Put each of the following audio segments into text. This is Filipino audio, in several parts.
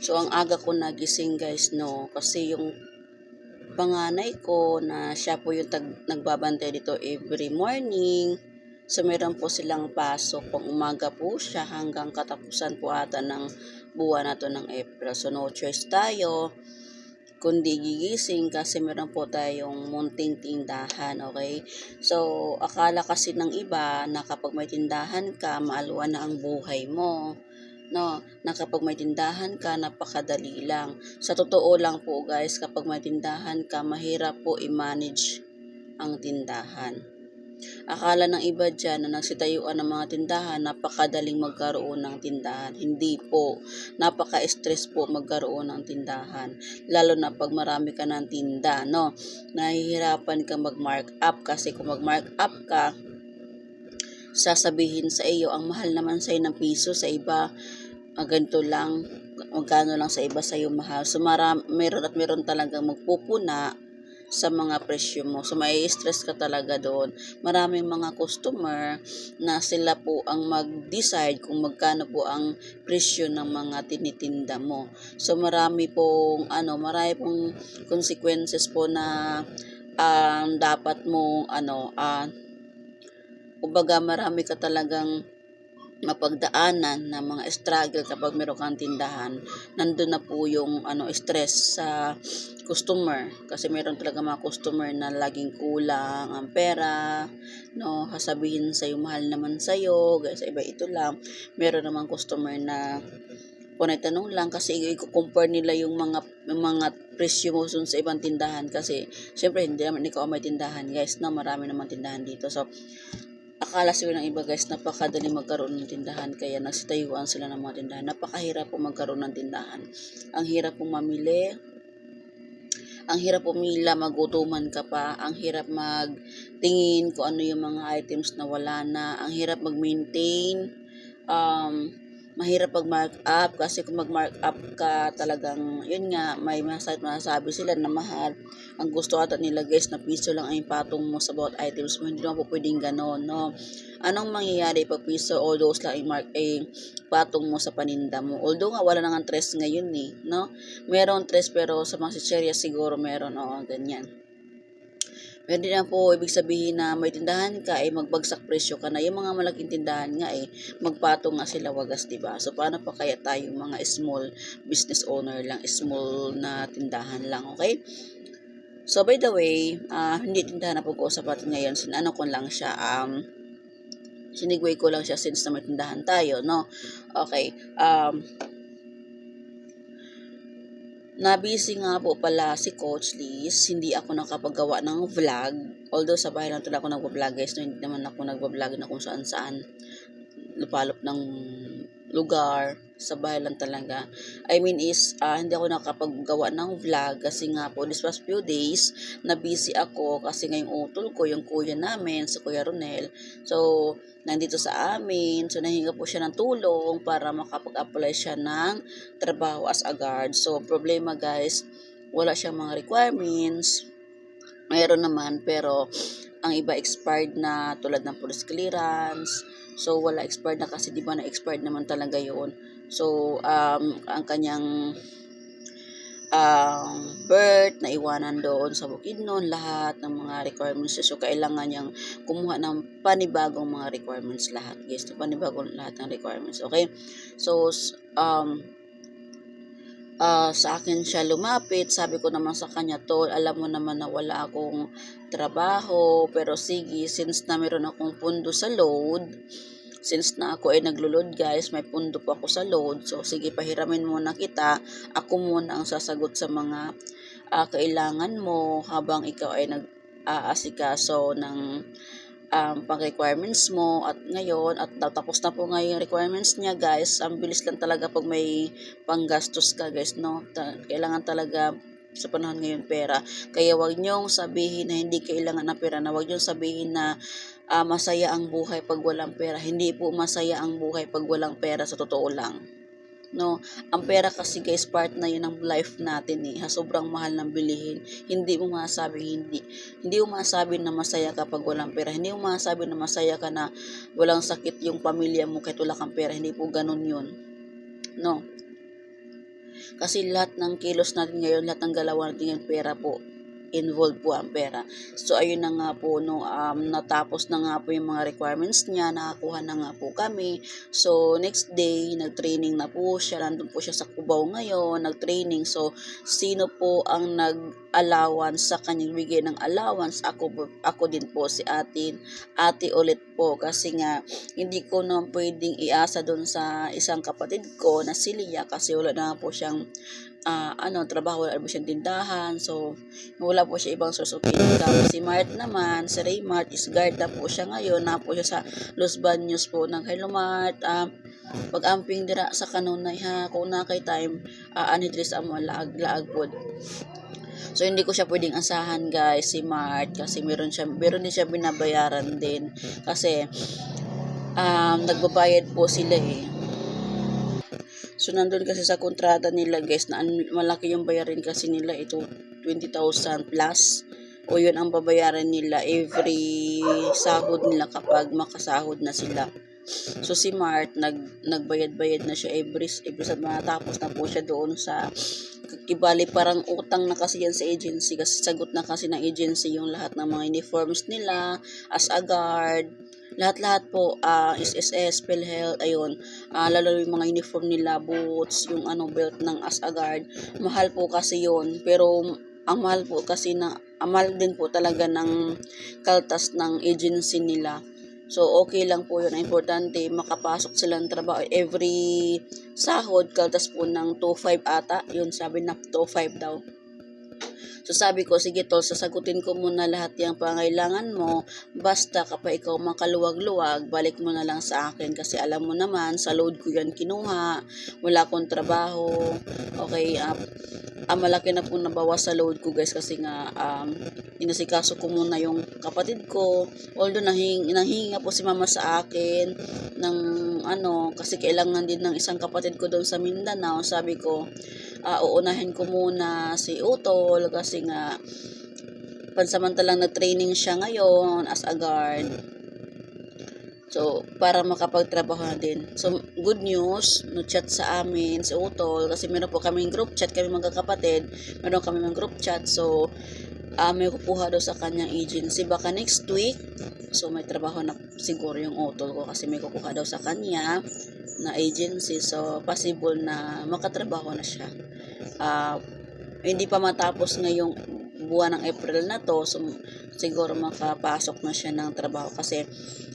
So, ang aga ko nagising guys, no, kasi yung panganay ko na siya po yung nagbabantay dito every morning. So, meron po silang pasok. Pang umaga po siya hanggang katapusan po ata ng buwan na to ng April. So, no choice tayo kundi gigising kasi meron po tayong munting tindahan, okay? So, akala kasi ng iba na kapag may tindahan ka, maaluan na ang buhay mo. No, na kapag may tindahan ka, napakadali lang. Sa totoo lang po guys, kapag may tindahan ka, mahirap po i-manage ang tindahan. Akala ng iba dyan na nagsitayuan ng mga tindahan, napakadaling magkaroon ng tindahan. Hindi po. Napaka-stress po magkaroon ng tindahan. Lalo na pag marami ka ng tinda, no? Nahihirapan ka mag-mark up kasi kung mag-mark up ka, sasabihin sa iyo, ang mahal naman sa'yo ng piso, sa iba, ganito lang, magkano lang sa iba sa'yo mahal. So, meron talagang magpupuna sa mga presyo mo. So, may stress ka talaga doon. Maraming mga customer na sila po ang mag-decide kung magkano po ang presyo ng mga tinitinda mo. So, marami pong consequences po na dapat mong kumbaga marami ka talagang mapagdaanan na mga struggle kapag meron kang tindahan. Nandun na po yung stress sa customer kasi meron talaga mga customer na laging kulang ang pera, no, sasabihin sa iyo mahal naman sa iyo, sa iba ito lang. Meron namang customer na kung tanong lang kasi i-compare nila yung mga presyo mo sa ibang tindahan kasi syempre hindi naman ikaw may tindahan guys, na marami naman tindahan dito. So akala siguro ng iba guys, napakadali magkaroon ng tindahan kaya nagsitayuan sila ng mga tindahan. Napakahirap po magkaroon ng tindahan. Ang hirap po mamili, ang hirap pumila, magutuman ka pa, ang hirap magtingin kung ano yung mga items na wala na, ang hirap mag-maintain, mahirap mag-mark up kasi kung mag-mark up ka talagang, yun nga, may masasabi sila na mahal. Ang gusto ata nila guys na piso lang ay patong mo sa bawat items mo. Hindi naman po pwedeng ganon, no? Anong mangyayari pag piso o those lang patong mo sa paninda mo? Although nga wala nang tres ngayon eh, no? Meron tres pero sa mga chicheria siguro meron, o ganyan. Hindi na po ibig sabihin na may tindahan ka ay magbagsak presyo ka na. Yung mga malaking tindahan nga magpatong nga sila wagas, diba? So paano pa kaya tayo mga small business owner lang, small na tindahan lang, okay? So by the way, hindi tindahan na pag-uusap natin ngayon. Sinano ko lang siya, sinigway ko lang siya since na may tindahan tayo, no? Okay, nabisi nga po pala si Coach Liz, hindi ako nakapagawa ng vlog. Although sa bahay lang talaga ako nagbablog guys, no, hindi naman ako nagbablog na kung saan saan lupalop ng lugar, sa bahay lang talaga. I mean hindi ako nakapaggawa ng vlog kasi nga po this past few days na busy ako kasi ngayong utol ko, yung kuya namin, si Kuya Ronel. So, nandito sa amin. So, nahinga po siya ng tulong para makapag-apply siya ng trabaho as a guard. So, problema guys, wala siyang mga requirements. Mayroon naman, pero ang iba expired na tulad ng police clearance. So, wala expired na kasi di ba na expired naman talaga yon. So, ang kanyang birth, na iwanan doon sa Bukidnon, lahat ng mga requirements. So, kailangan niyang kumuha ng panibagong mga requirements lahat, guys. So, panibagong lahat ng requirements, okay? So, sa akin siya lumapit, sabi ko naman sa kanya, tol, alam mo naman na wala akong trabaho, pero sige, since na meron akong pundo sa load, since na ako ay naglo-load guys, may pundo po ako sa load, so sige, pahiramin muna kita, ako muna ang sasagot sa mga kailangan mo habang ikaw ay nag-aasikaso ng pang-requirements mo. At ngayon, at tapos na po ngayon yung requirements niya guys, ang bilis lang talaga pag may panggastos ka guys, no? Kailangan talaga sa panahon ngayon pera. Kaya wag niyong sabihin na hindi kailangan ng pera, na wag niyong sabihin na masaya ang buhay pag walang pera. Hindi po masaya ang buhay pag walang pera, sa totoo lang. No, ang pera kasi guys, part na yun ng life natin sobrang mahal ng bilihin. Hindi mo masabi na masaya ka pag walang pera. Hindi mo masabi na masaya ka na walang sakit yung pamilya mo kahit wala kang pera. Hindi po ganun yun, no. Kasi lahat ng kilos natin ngayon, lahat ng galawan natin ngayon, pera po. Involved po ang pera. So, ayun na nga po, no, natapos na nga po yung mga requirements niya, nakakuha na nga po kami. So, next day, nag-training na po siya. Nandun po siya sa Cubao ngayon, nag-training. So, sino po ang nag-allowance sa kanyang bigay ng allowance? Ako din po, si ate ulit po. Kasi nga, hindi ko na pwedeng iasa doon sa isang kapatid ko na si Lia kasi wala na po siyang trabaho, wala po siyang tindahan. So, wala po siya ibang source of income. Si Mart naman, si Raymart is guard na po siya ngayon. Na po siya sa Los Baños po ng Hello Mart. Pag-amping dira sa kanunay ha, kung na kay time, anidres amo laag pod. So, hindi ko siya pwedeng asahan guys, si Mart, kasi meron din siya binabayaran din. Kasi, nagbabayad po sila eh. So, nandun kasi sa kontrata nila guys na malaki yung bayarin kasi nila ito 20,000 plus o yun ang babayaran nila every sahod nila kapag makasahod na sila. So, si Mart, nagbayad-bayad na siya every sa matapos na po siya doon sa kibali parang utang na kasi yan sa agency kasi sagot na kasi ng agency yung lahat ng mga uniforms nila as a guard. Lahat-lahat po, SSS, PhilHealth, ayun, lalo yung mga uniform nila, boots, yung belt ng as a guard, mahal po kasi yun, pero ang mahal din po talaga ng kaltas ng agency nila. So, okay lang po yun. Importante, makapasok silang trabaho. Every sahod, kaltas po ng 2.5 ata. Yun, sabi na 2.5 daw. So, sabi ko, sige tol, sasagutin ko muna lahat yung pangailangan mo. Basta kapag ikaw makaluwag-luwag, balik mo na lang sa akin. Kasi alam mo naman, sa load ko yan kinuha. Wala akong trabaho. Okay, malaki na po nabawas sa load ko guys kasi nga inasikaso ko muna yung kapatid ko. Although nanghinga po si mama sa akin ng kasi kailangan din ng isang kapatid ko doon sa Mindanao. Sabi ko, uunahin ko muna si Utol kasi nga pansamantalang nag-training siya ngayon as a guard. So, para makapagtrabaho na din. So, good news, no-chat sa amin si Utol kasi meron po kaming group chat, kami magkakapatid, meron kami ng group chat. So, may kukuha daw sa kanyang agency. Baka next week, so may trabaho na siguro yung Utol ko kasi may kukuha daw sa kanya na agency. So, possible na makatrabaho na siya. Hindi pa matapos ngayong buwan ng April na to, so siguro makapasok na siya ng trabaho kasi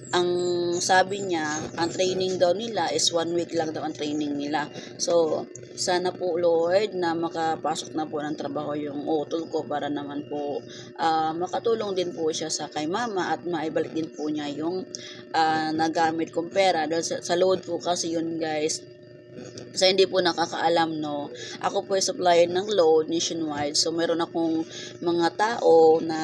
ang sabi niya, ang training daw nila is 1 week lang daw ang training nila. So, sana po Lord na makapasok na po ng trabaho yung Utol ko para naman po makatulong din po siya sa kay mama at maibalik din po niya yung nagamit kong pera. Dahil sa load po kasi yun guys. Sa hindi po nakakaalam, no, ako po ay supplier ng load nationwide. So, meron akong mga tao na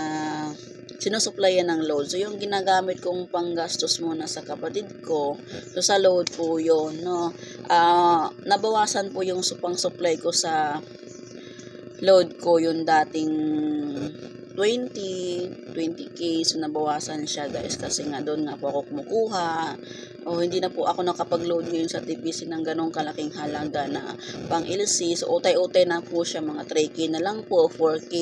sinusupplyan ng load. So, yung ginagamit kong panggastos muna sa kapatid ko, so sa load po yun, no. Nabawasan po yung supply ko sa load ko, yung dating 20k, so nabawasan siya guys kasi nga doon nga po ako kumukuha hindi na po ako nakapag-load ngayon sa TPC ng ganong kalaking halaga na pang LC. So utay-utay na po siya, mga 3k na lang po, 4k,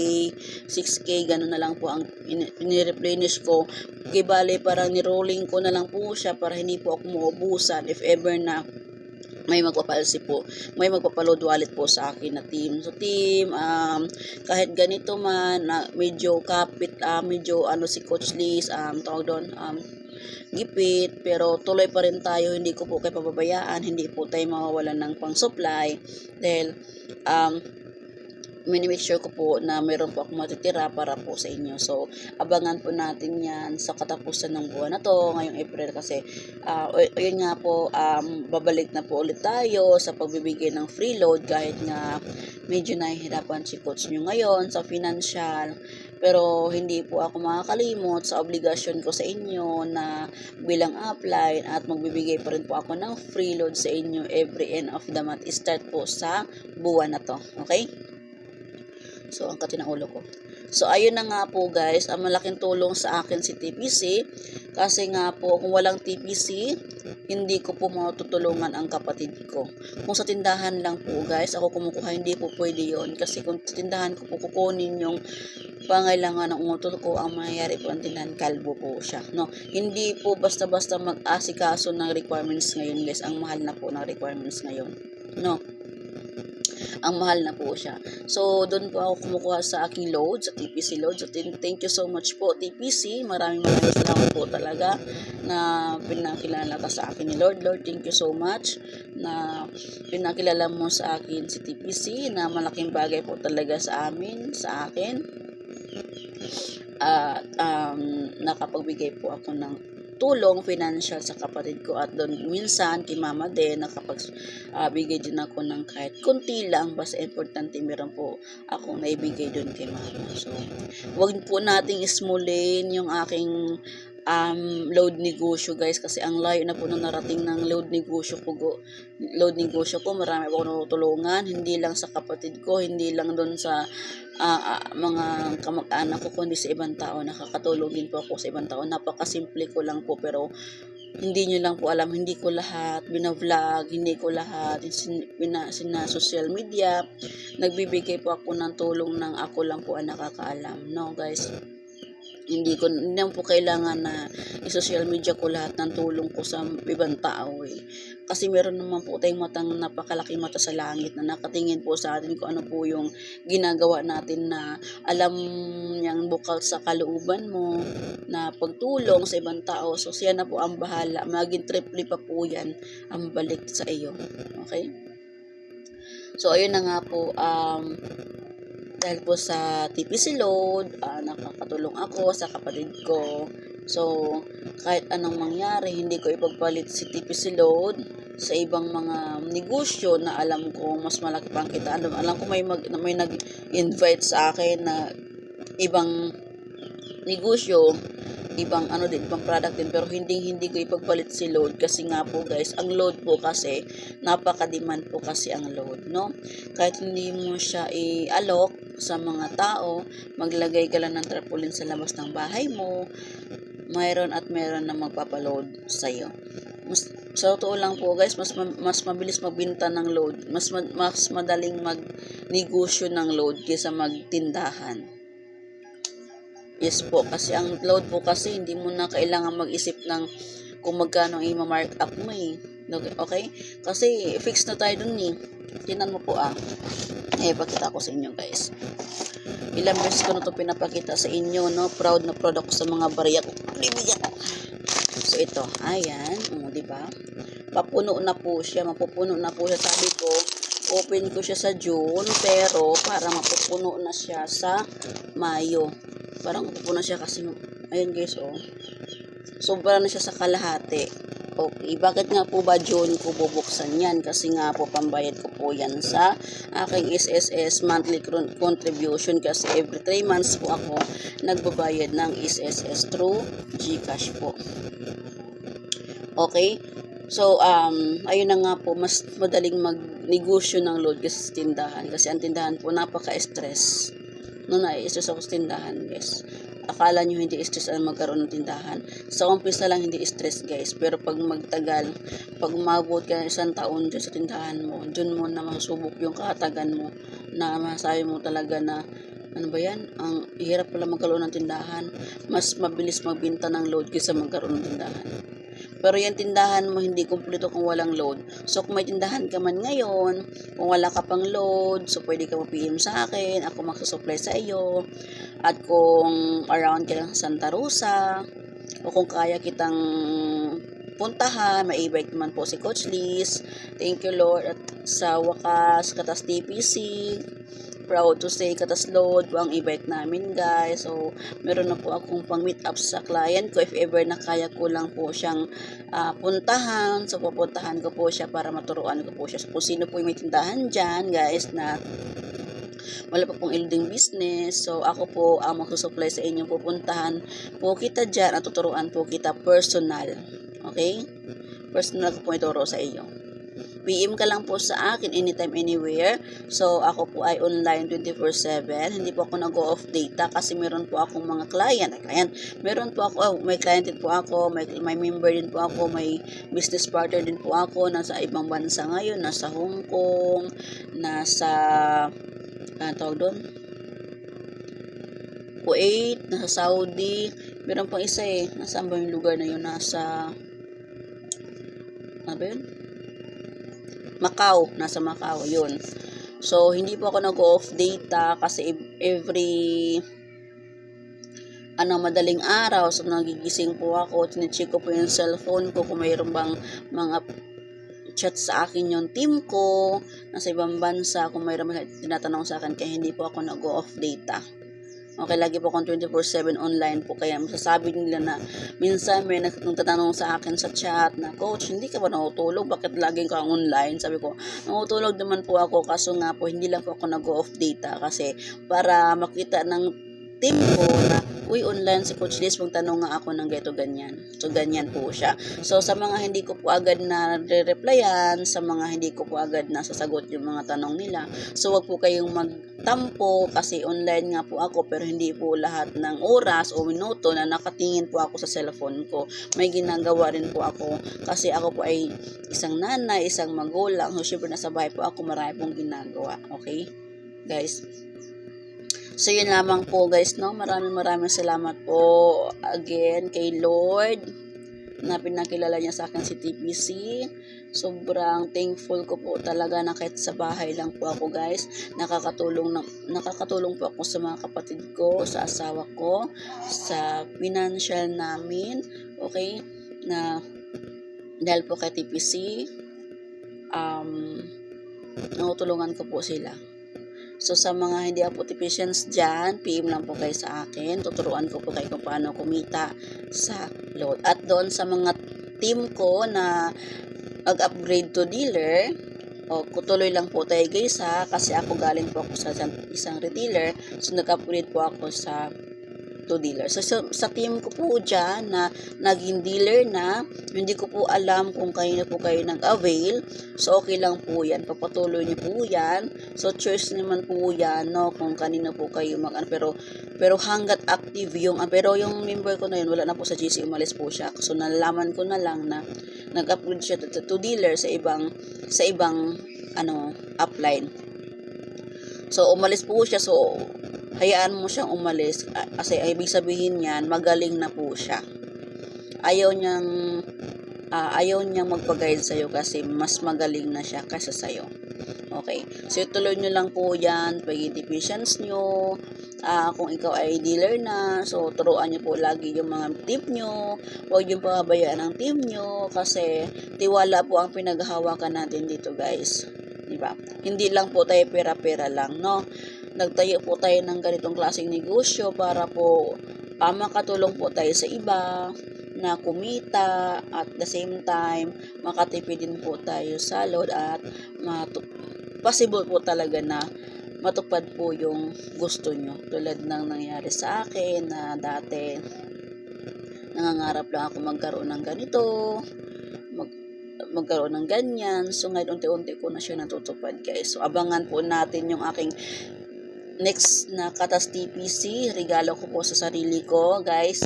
6k, ganon na lang po ang ini-replenish ko. Bale parang ni-rolling ko na lang po siya para hindi po ako maubusan if ever na may magpapalsi po, may magpapaload wallet po sa akin na team. So team, kahit ganito man, medyo kapit, medyo si Coach Liz, tawag doon, gipit, pero tuloy pa rin tayo, hindi ko po kayo pababayaan, hindi po tayo mawawalan ng pang-supply, dahil, minimake sure ko po na meron po akong matitira para po sa inyo. So, abangan po natin yan sa katapusan ng buwan na to, ngayong April kasi, yun nga po, babalik na po ulit tayo sa pagbibigay ng free load kahit nga medyo nahihirapan si coach nyo ngayon sa financial. Pero hindi po ako makakalimot sa obligasyon ko sa inyo na bilang upline at magbibigay pa rin po ako ng free load sa inyo every end of the month. Start po sa buwan na to. Okay? So, ang kati ng ulo ko. So, ayun na nga po guys, ang malaking tulong sa akin si TPC. Kasi nga po, kung walang TPC, hindi ko po matutulungan ang kapatid ko. Kung sa tindahan lang po guys, ako kumukuha, hindi po pwede yon. Kasi kung sa tindahan ko po kukunin yung pangailangan ng utol ko, ang mangyayari po ang tindahan, kalbo po siya. No? Hindi po basta-basta mag-asikaso ng requirements ngayon guys. Ang mahal na po ng requirements ngayon. No? Ang mahal na po siya. So, doon po ako kumukuha sa aking load, sa TPC load. So, thank you so much po, TPC. Maraming salamat po talaga na pinakilala ka sa akin ni Lord. Lord, thank you so much na pinakilala mo sa akin si TPC na malaking bagay po talaga sa amin, sa akin. At nakapagbigay po ako ng tulong financial sa kapatid ko, at doon minsan kay mama din nakapagbigay din ako ng kahit konti lang, basta importante meron po akong naibigay doon kay mama. So wag po nating ismulin yung aking load negosyo guys, kasi ang layo na po nung narating ng load negosyo ko. Marami po natutulungan, hindi lang sa kapatid ko, hindi lang doon sa mga kamag-anak ko, kundi sa ibang tao. Nakakatulong din po ako sa ibang tao. Napakasimple ko lang po, pero hindi nyo lang po alam, hindi ko lahat binavlog, hindi ko lahat sina social media. Nagbibigay po ako ng tulong ng ako lang po ang nakakaalam, no guys. Hindi naman po kailangan na i-social media ko lahat ng tulong ko sa ibang tao eh. Kasi meron naman po tayong napakalaking mata sa langit na nakatingin po sa atin kung ano po yung ginagawa natin, na alam niyang bukal sa kalooban mo na pagtulong sa ibang tao. So siya na po ang bahala, maging triple pa po yan ang balik sa iyo. Okay? So ayun na nga po, dahil po sa TPC load, nakakatulong ako sa kapatid ko. So, kahit anong mangyari, hindi ko ipagpalit si TPC load sa ibang mga negosyo na alam ko mas malaki pang kitaan. Alam ko may nag-invite sa akin na ibang negosyo, ibang product din, pero hindi ko ipagpalit si load, kasi nga po guys, ang load po kasi napaka-demand po kasi ang load, no? Kahit hindi mo siya i-alok sa mga tao, maglagay ka lang ng tarpaulin sa labas ng bahay mo, mayroon na magpapaload sa iyo. Sa totoo lang po guys, mas mabilis magbenta ng load, mas madaling magnegosyo ng load kaysa magtindahan. Yes po, kasi ang load po kasi hindi mo na kailangan mag-isip ng kung magkano i-mark up mo eh. Okay? Kasi fix na tayo dun eh. Tinan mo po pakita ko sa inyo guys. Ilang beses ko na to pinapakita sa inyo, no? Proud na proud ako sa mga barya ko. So ito, ayan, di ba? Mapupuno na po siya. Sabi ko, open ko siya sa June, pero para mapupuno na siya sa Mayo. Parang mapupuno siya kasi, ayun guys, sobra na siya sa kalahati. Okay, bakit nga po ba June ko bubuksan yan? Kasi nga po pambayad ko po yan sa aking SSS monthly contribution, kasi every 3 months po ako nagbabayad ng SSS through GCash po. Okay? So, ayun na nga po, mas madaling magnegosyo ng load kasi sa tindahan. Kasi ang tindahan po napaka-stress. Na-stress ako sa tindahan, guys. Akala nyo hindi stress ang magkaroon ng tindahan. Sa umpisa lang hindi stress, guys. Pero pag magtagal, pag umabot ka 1 taon dyan sa tindahan mo, dyan mo na masubok yung katagan mo, na masabi mo talaga na, ano ba yan? Ang hirap pala magkaroon ng tindahan. Mas mabilis magbenta ng load kaysa magkaroon ng tindahan. Pero yung tindahan mo hindi kumpleto kung walang load. So kung may tindahan ka man ngayon, kung wala ka pang load, so pwede ka mag-PM sa akin, ako magsusupply sa iyo. At kung around ka lang sa Santa Rosa, o kung kaya kitang puntahan, mai-invite naman po si Coach Liz. Thank you Lord. At sa wakas, katas TPC, proud to say, katas load po ang invite namin guys. So meron na po akong pang meet up sa client ko, if ever na kaya ko lang po siyang puntahan. So pupuntahan ko po siya para maturuan ko po siya. So kung sino po yung may tindahan dyan guys na wala pa pong building business, so ako po ang magsusupply sa inyo, pupuntahan po kita dyan at tuturuan po kita personal. Okay? Personal ko po ituro sa iyo. PM ka lang po sa akin anytime, anywhere. So, ako po ay online 24/7. Hindi po ako nag-off data kasi meron po akong mga client. Meron po ako, may client din po ako, may member din po ako, may business partner din po ako, nasa ibang bansa ngayon, nasa Hong Kong, nasa, tawag doon, Kuwait, nasa Saudi, meron pang isa nasaan ba yung lugar na yun, nasa, ano ba yun? Macau, nasa Macau, yun. So, hindi po ako nag-off data kasi every madaling araw, so nagigising po ako, tinicheck ko po yung cellphone ko kung mayroon bang mga chat sa akin yung team ko, nasa ibang bansa, kung mayroon tinatanong sa akin, kaya hindi po ako nag-off data. Okay, lagi po akong 24/7 online po, kaya masasabi nila na minsan may nagtatanong sa akin sa chat na, "Coach, hindi ka ba natutulog? Bakit laging kang online?" Sabi ko, natutulog naman po ako, kaso nga po hindi lang po ako nag-off data kasi para makita ng team ko na, "Uy, online si Coach Liz, magtanong nga ako ng ganito ganyan." So, ganyan po siya. So, sa mga hindi ko po agad na re-replyan, sa mga hindi ko po agad na sasagot yung mga tanong nila, so wag po kayong magtampo kasi online nga po ako, pero hindi po lahat ng oras o minuto na nakatingin po ako sa cellphone ko. May ginagawa rin po ako kasi ako po ay isang nanay, isang magulang. So, syempre nasa bahay po ako, marami pong ginagawa. Okay, guys? So, yun lamang po, guys, no? Maraming salamat po again kay Lord na pinakilala niya sa akin si TPC. Sobrang thankful ko po talaga na kahit sa bahay lang po ako, guys. Nakakatulong po ako sa mga kapatid ko, sa asawa ko, sa financial namin. Okay? Na dahil po kay TPC, natutulungan ko po sila. So, sa mga hindi apotipicians dyan, PM lang po kayo sa akin. Tuturuan ko po kayo kung paano kumita sa load. At doon sa mga team ko na mag-upgrade to dealer, tuloy lang po tayo, guys, kasi ako galing po ako sa isang retailer. So, nag-upgrade po ako sa to dealer. So, sa team ko po dyan na naging dealer na, hindi ko po alam kung kayo na po kayo nag-avail. So, okay lang po yan. Papatuloy niyo po yan. So, choice naman po yan, no? Kung kanina po kayo pero hanggat active pero yung member ko na yun, wala na po sa GC, umalis po siya. So, nalaman ko na lang na nag-upload siya to dealer sa ibang upline. So, umalis po siya. So, hayaan mo siyang umalis kasi ibig sabihin niyan, magaling na po siya. Ayaw niyang magpa-guide sa'yo kasi mas magaling na siya kaysa sa'yo. Okay. So, tuloy nyo lang po yan, pag-indications nyo. Kung ikaw ay dealer na, so, turuan nyo po lagi yung mga tip nyo. Huwag yung pababayaan ng team nyo kasi tiwala po ang pinaghahawakan natin dito, guys. Diba? Hindi lang po tayo pera-pera lang, no? Nagtayo po tayo ng ganitong klaseng negosyo para po makatulong po tayo sa iba na kumita at the same time makatipid din po tayo sa load at possible po talaga na matupad po yung gusto nyo. Tulad ng nangyari sa akin na dati nangangarap lang ako magkaroon ng ganito, magkaroon ng ganyan. So, ngayon unti-unti ko na siya natutupad, guys. So, abangan po natin yung aking next na Katas TPC. Regalo ko po sa sarili ko, guys.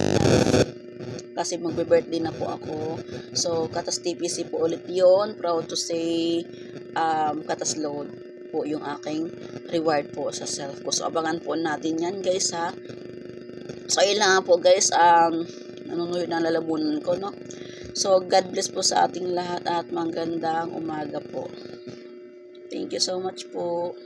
Kasi magbe-birthday na po ako. So, Katas TPC po ulit yon. Proud to say, Katas Load po yung aking reward po sa self ko. So, abangan po natin yan, guys, ha. So, ayun lang po, guys. Nanunuyo ng lalamunan ko, no. So, God bless po sa ating lahat at magandang umaga po. Thank you so much po.